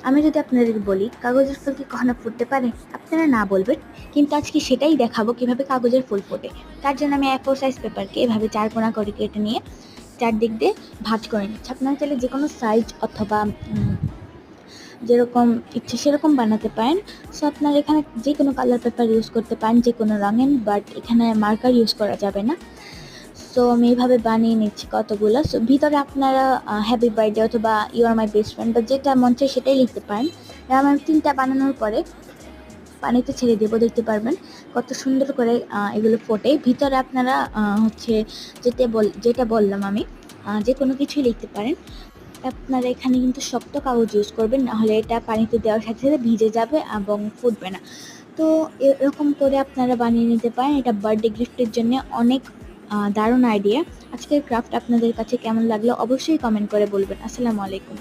আমি যদি আপনাদের বলি কাগজের ফুল কি কখনো ফুটতে পারে, আপনারা না বলবেন, কিন্তু আজকে সেটাই দেখাবো কিভাবে কাগজের ফুল ফোটে। তার জন্য আমি A4 সাইজ পেপারকে এভাবে 4 কোণা করে কেটে নিয়ে চারদিক দিয়ে ভাঁজ করে নিচ্ছি। আপনারা চাইলে যে কোনো সাইজ অথবা যেরকম ইচ্ছে সেরকম বানাতে পারেন। সো আপনারা এখানে যে কোনো কালার পেপার ইউজ করতে পারেন, যে কোনো রঙের, বাট এখানে মার্কার ইউজ করা যাবে না। সো আমি এইভাবে বানিয়ে নিচ্ছি কতগুলো। সো ভিতরে আপনারা হ্যাপি বার্থডে অথবা ইউ আর মাই বেস্ট ফ্রেন্ড বা যেটা মন চায় সেটাই লিখতে পারেন। আমার 3টা বানানোর পরে পানিতে ছেড়ে দেবো, দেখতে পারবেন কত সুন্দর করে এগুলো ফোটে। ভিতরে আপনারা হচ্ছে যেটা বললাম আমি, যে কোনো কিছুই লিখতে পারেন। আপনারা এখানে কিন্তু শক্ত কাগজ ইউজ করবেন, নাহলে এটা পানিতে দেওয়ার সাথে সাথে ভিজে যাবে এবং ফুটবে না। তো এরকম করে আপনারা বানিয়ে নিতে পারেন। এটা বার্থডে গিফটের জন্য অনেক দারুণ আইডিয়া। আজকের ক্রাফট আপনাদের কাছে কেমন লাগলো অবশ্যই কমেন্ট করে বলবেন। আসসালামু আলাইকুম।